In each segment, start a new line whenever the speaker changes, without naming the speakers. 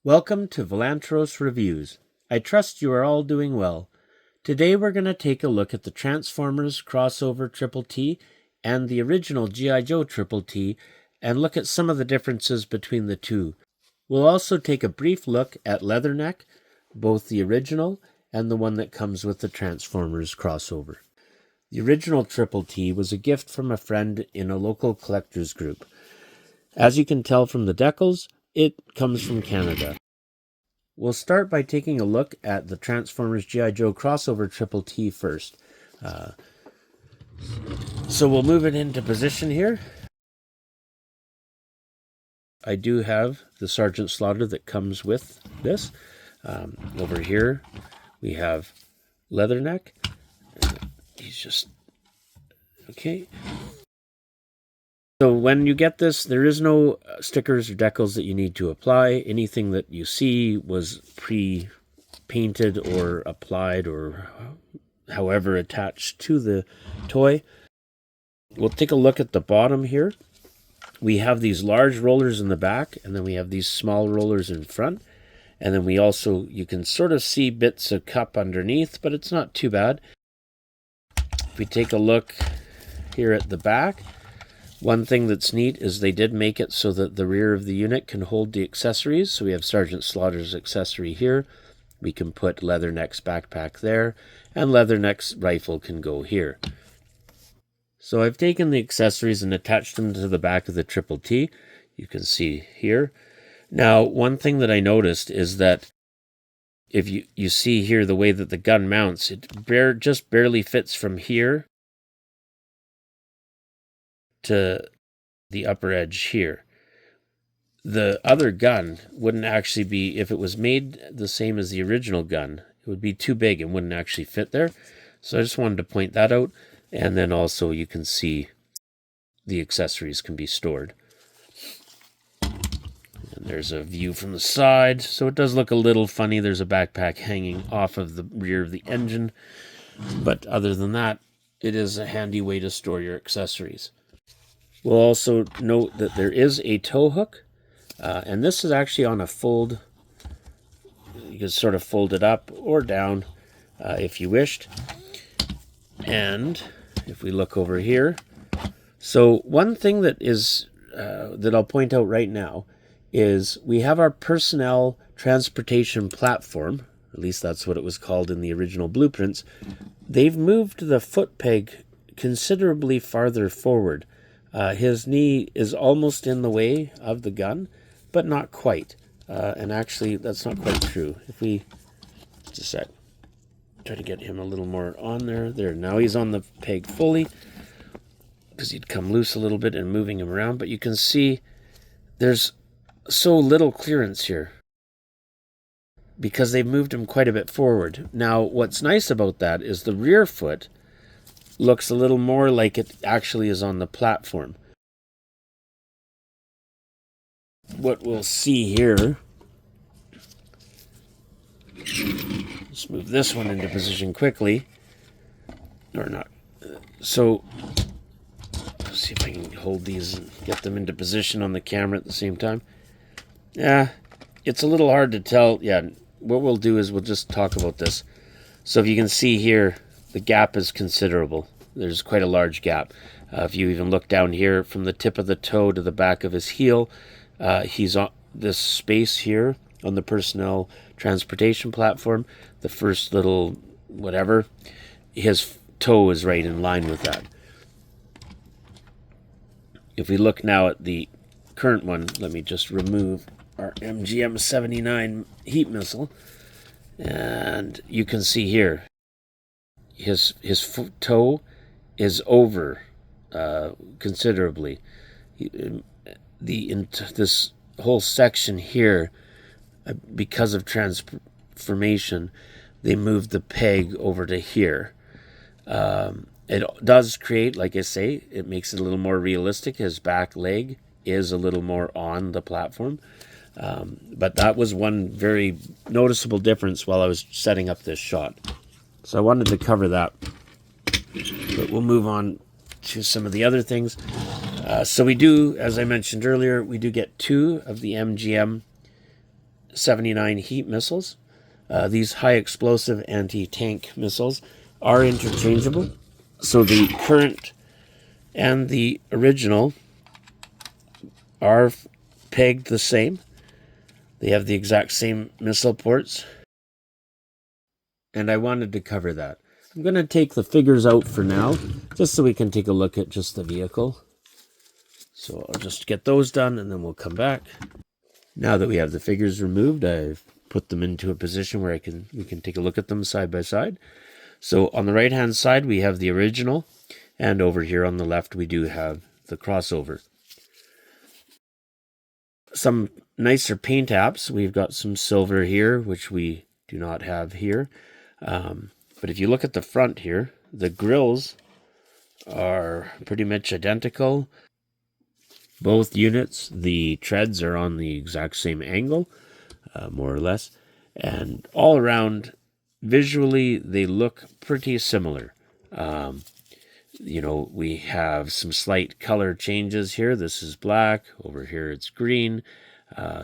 Welcome to Volantros Reviews. I trust you are all doing well. Today we're going to take a look at the Transformers crossover Triple T and the original G.I. Joe Triple T and look at some of the differences between the two. We'll also take a brief look at Leatherneck, both the original and the one that comes with the Transformers crossover. The original Triple T was a gift from a friend in a local collectors group. As you can tell from the decals, it comes from Canada. We'll start by taking a look at the Transformers G.I. Joe crossover Triple T first. So we'll move it into position here. I do have the Sergeant Slaughter that comes with this. Over here we have Leatherneck. He's just... okay. So when you get this, there is no stickers or decals that you need to apply. Anything that you see was pre-painted or applied or however attached to the toy. We'll take a look at the bottom here. We have these large rollers in the back, and then we have these small rollers in front. And then we also, you can sort of see bits of cup underneath, but it's not too bad. If we take a look here at the back, one thing that's neat is they did make it so that the rear of the unit can hold the accessories. So we have Sergeant Slaughter's accessory here. We can put Leatherneck's backpack there, and Leatherneck's rifle can go here. So I've taken the accessories and attached them to the back of the Triple T. You can see here. Now, one thing that I noticed is that if you see here the way that the gun mounts, it just barely fits from here to the upper edge here. The other gun wouldn't actually be, if it was made the same as the original gun, it would be too big and wouldn't actually fit there. So I just wanted to point that out. And then also you can see the accessories can be stored. And there's a view from the side. So it does look a little funny. There's a backpack hanging off of the rear of the engine. But other than that, it is a handy way to store your accessories. We'll also note that there is a tow hook, and this is actually on a fold. You can sort of fold it up or down if you wished. And if we look over here, so one thing that is that I'll point out right now is we have our personnel transportation platform. At least that's what it was called in the original blueprints. They've moved the foot peg considerably farther forward. His knee is almost in the way of the gun, but not quite. And actually, that's not quite true. If we, just a sec, try to get him a little more on there. There, now he's on the peg fully, because he'd come loose a little bit and moving him around. But you can see there's so little clearance here, because they've moved him quite a bit forward. Now, what's nice about that is the rear foot looks a little more like it actually is on the platform. What we'll see here, let's move this one into position quickly, or not. So, let's see if I can hold these and get them into position on the camera at the same time. Yeah, it's a little hard to tell. Yeah, what we'll do is we'll just talk about this. So if you can see here, the gap is considerable. There's quite a large gap. If you even look down here from the tip of the toe to the back of his heel, he's on this space here on the personnel transportation platform. The first little whatever, his toe is right in line with that. If we look now at the current one, let me just remove our MGM-79 heat missile. And you can see here, his toe is over considerably. This whole section here, because of transformation, they moved the peg over to here. It does create, like I say, it makes it a little more realistic. His back leg is a little more on the platform. But that was one very noticeable difference while I was setting up this shot. So I wanted to cover that. But we'll move on to some of the other things. So we do, as I mentioned earlier, we do get 2 of the MGM 79 heat missiles. These high explosive anti-tank missiles are interchangeable. So the current and the original are pegged the same. They have the exact same missile ports. And I wanted to cover that. I'm going to take the figures out for now, just so we can take a look at just the vehicle. So I'll just get those done and then we'll come back. Now that we have the figures removed, I've put them into a position where we can take a look at them side by side. So on the right hand side we have the original, and over here on the left we do have the crossover. Some nicer paint apps. We've got some silver here, which we do not have here. But if you look at the front here, the grills are pretty much identical. Both units, the treads are on the exact same angle, more or less. And all around, visually, they look pretty similar. We have some slight color changes here. This is black. Over here, it's green.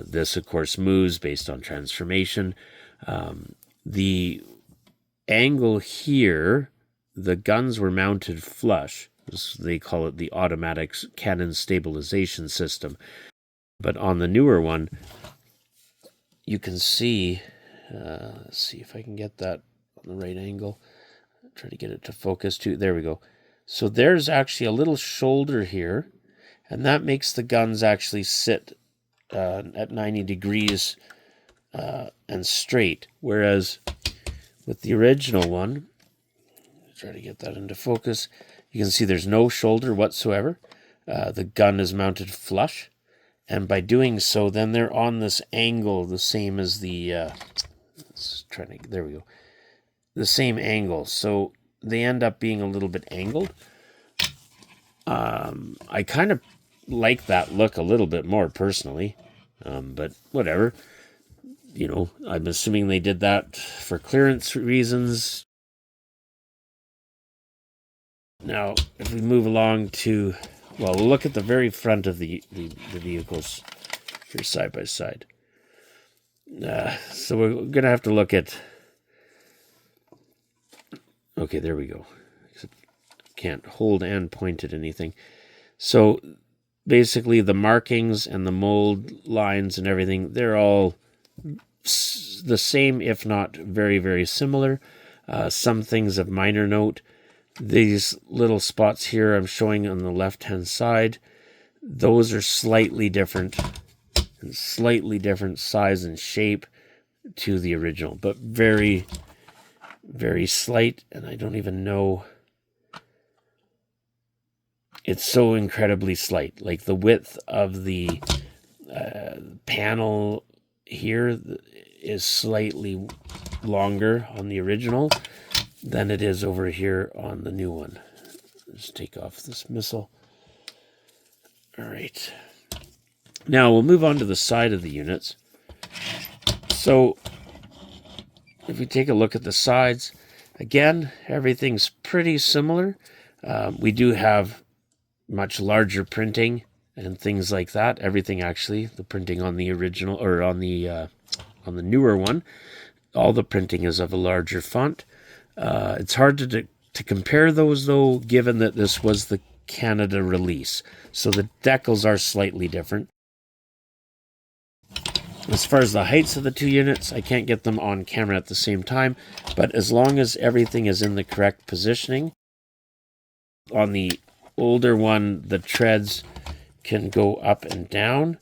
This, of course, moves based on transformation. The angle here, the guns were mounted flush. They call it the automatic cannon stabilization system. But on the newer one, you can see, let's see if I can get that on the right angle. Try to get it to focus too. There we go. So there's actually a little shoulder here, and that makes the guns actually sit at 90 degrees and straight. Whereas with the original one, try to get that into focus, you can see there's no shoulder whatsoever. The gun is mounted flush, and by doing so, then they're on this angle, the same as the, there we go, the same angle. So they end up being a little bit angled. I kind of like that look a little bit more personally, but whatever. I'm assuming they did that for clearance reasons. Now, if we move along to, we'll look at the very front of the vehicles here side by side. So we're going to have to look at, okay, there we go. Can't hold and point at anything. So basically the markings and the mold lines and everything, they're all the same, if not very, very similar. Some things of minor note. These little spots here I'm showing on the left-hand side, those are slightly different size and shape to the original, but very, very slight, and I don't even know. It's so incredibly slight. Like the width of the panel here is slightly longer on the original than it is over here on the new one. Just take off this missile. All right. Now we'll move on to the side of the units. So if we take a look at the sides, again, everything's pretty similar. We do have much larger printing and things like that. Everything actually, the printing on the original or on the newer one, all the printing is of a larger font. It's hard to compare those though, given that this was the Canada release. So the decals are slightly different. As far as the heights of the two units, I can't get them on camera at the same time, but as long as everything is in the correct positioning, on the older one, the treads can go up and down.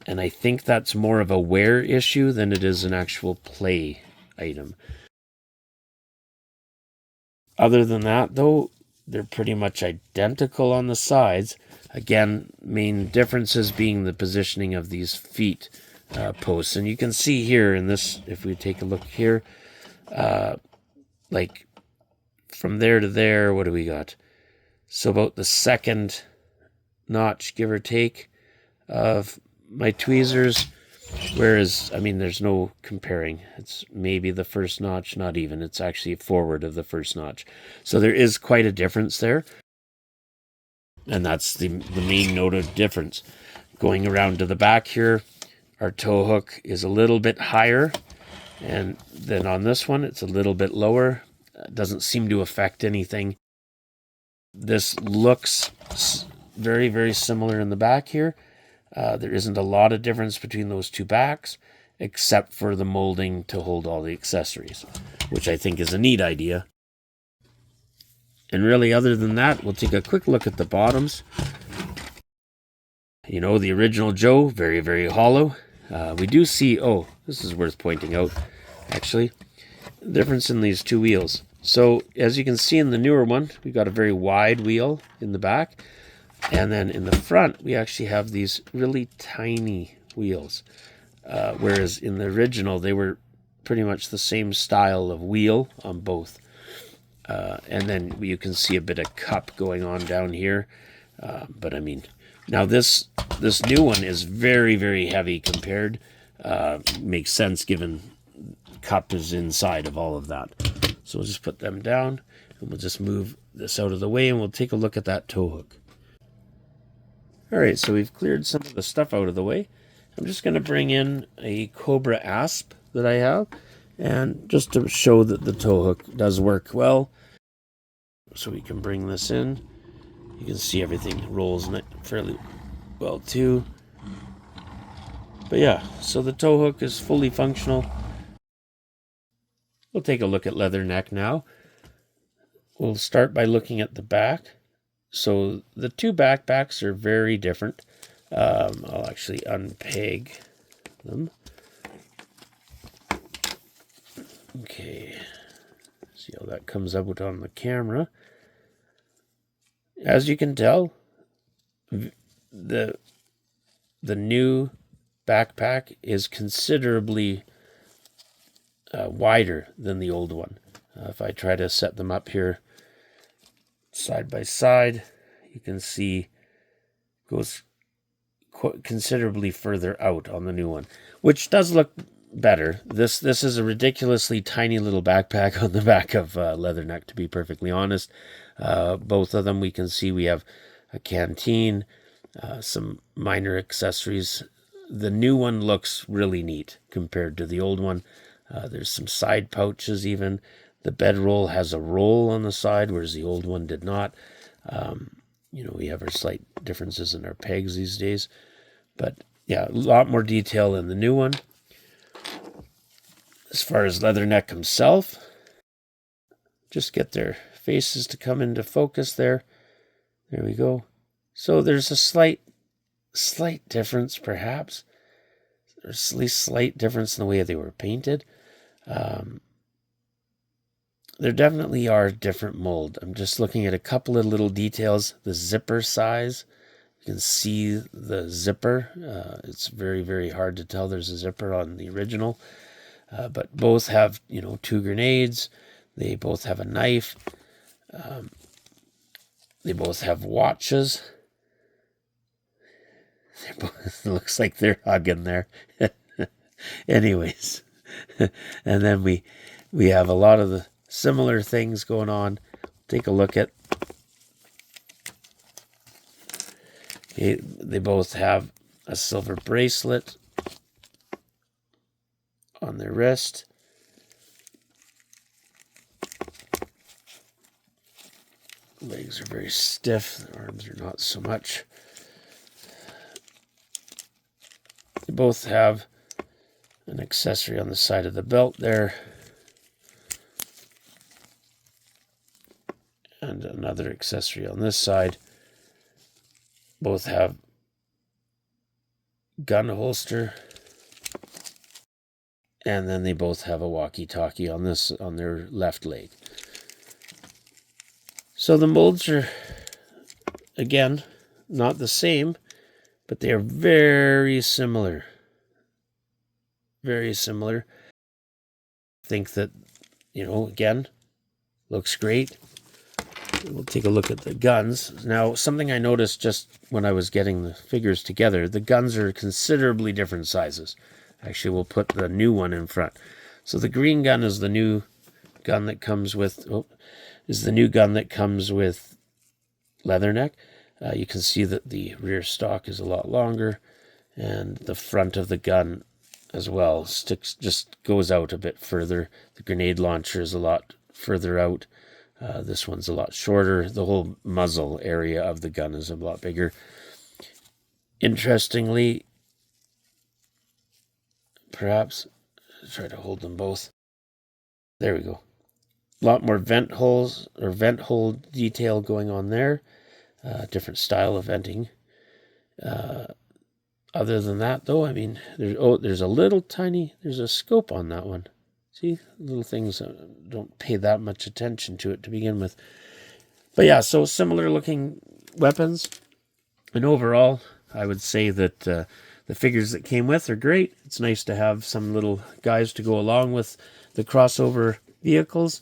And I think that's more of a wear issue than it is an actual play item. Other than that, though, they're pretty much identical on the sides. Again, main differences being the positioning of these feet posts. And you can see here in this, if we take a look here, like from there to there, what do we got? So about the second notch, give or take, of my tweezers. Whereas, I mean, there's no comparing. It's maybe the first notch, not even. It's actually forward of the first notch. So there is quite a difference there. And that's the main note of difference. Going around to the back here, Our tow hook is a little bit higher, and then on this one, it's a little bit lower. Doesn't seem to affect anything. This looks very, very similar in the back here. There isn't a lot of difference between those two backs, except for the molding to hold all the accessories, which I think is a neat idea. And really, other than that, we'll take a quick look at the bottoms. You know, the original Joe, very, very hollow. We do see, oh, this is worth pointing out, actually, the difference in these two wheels. So, as you can see in the newer one, we got a very wide wheel in the back. And then in the front, we actually have these really tiny wheels. Whereas in the original, they were pretty much the same style of wheel on both. And then you can see a bit of cup going on down here. But I mean, now this new one is very, very heavy compared. Makes sense given cup is inside of all of that. So we'll just put them down, and we'll just move this out of the way, and we'll take a look at that tow hook. All right, so we've cleared some of the stuff out of the way. I'm just going to bring in a Cobra Asp that I have, and just to show that the tow hook does work well. So we can bring this in. You can see everything rolls in it fairly well too. But yeah, so the tow hook is fully functional. We'll take a look at Leatherneck now. We'll start by looking at the back. So the two backpacks are very different. I'll actually unpeg them. Okay, see how that comes out on the camera. As you can tell, the new backpack is considerably wider than the old one. If I try to set them up here side by side, you can see it goes considerably further out on the new one, which does look better. This is a ridiculously tiny little backpack on the back of Leatherneck, to be perfectly honest. Both of them, we can see we have a canteen, some minor accessories. The new one looks really neat compared to the old one. There's some side pouches even. The bedroll has a roll on the side, whereas the old one did not. You know, we have our slight differences in our pegs these days. But yeah, a lot more detail in the new one. As far as Leatherneck himself, just get their faces to come into focus there. There we go. So there's a slight difference, perhaps. There's at least slight difference in the way they were painted. There definitely are different mold. I'm just looking at a couple of little details. The zipper size. You can see the zipper. It's very, very hard to tell there's a zipper on the original. But both have, you know, 2 grenades. They both have a knife. They both have watches. It looks like they're hugging there. Anyways. And then we have a lot of the similar things going on. Take a look at. Okay, they both have a silver bracelet on their wrist. Legs are very stiff. The arms are not so much. They both have an accessory on the side of the belt there. And another accessory on this side. Both have gun holster. And then they both have a walkie-talkie on their left leg. So the molds are, again, not the same, but they are very similar. Very similar. I think that, you know, again, looks great. We'll take a look at the guns. Now, something I noticed just when I was getting the figures together, the guns are considerably different sizes. Actually, we'll put the new one in front. So the green gun is the new gun that comes with Leatherneck. You can see that the rear stock is a lot longer, And the front of the gun as well just goes out a bit further. The grenade launcher is a lot further out. This one's a lot shorter. The whole muzzle area of the gun is a lot bigger. Interestingly, perhaps, try to hold them both. There we go. A lot more vent holes or vent hole detail going on there. Different style of venting. Other than that, though, I mean, there's a little tiny, there's a scope on that one. See, little things, don't pay that much attention to it to begin with. But yeah, so similar looking weapons. And overall, I would say that the figures that came with are great. It's nice to have some little guys to go along with the crossover vehicles.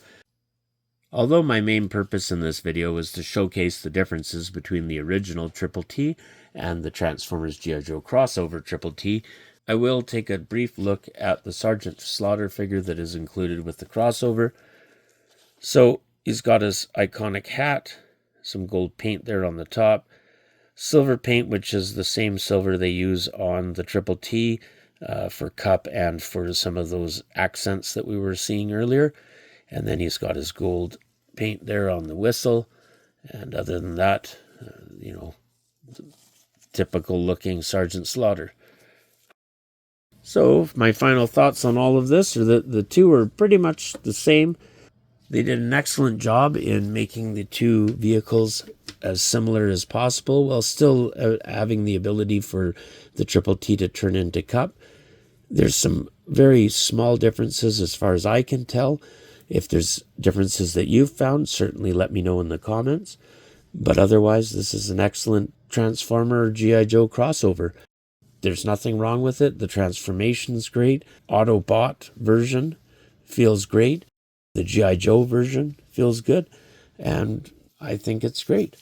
Although my main purpose in this video was to showcase the differences between the original Triple T and the Transformers G.I. Joe crossover Triple T, I will take a brief look at the Sergeant Slaughter figure that is included with the crossover. So he's got his iconic hat, some gold paint there on the top, silver paint, which is the same silver they use on the Triple T for Cup and for some of those accents that we were seeing earlier. And then he's got his gold paint there on the whistle. And other than that, typical looking Sergeant Slaughter. So my final thoughts on all of this are that the two are pretty much the same. They did an excellent job in making the two vehicles as similar as possible while still having the ability for the Triple T to turn into Cup. There's some very small differences as far as I can tell. If there's differences that you've found, certainly let me know in the comments. But otherwise, this is an excellent Transformer G.I. Joe crossover. There's nothing wrong with it. The transformation's great. Autobot version feels great. The G.I. Joe version feels good. And I think it's great.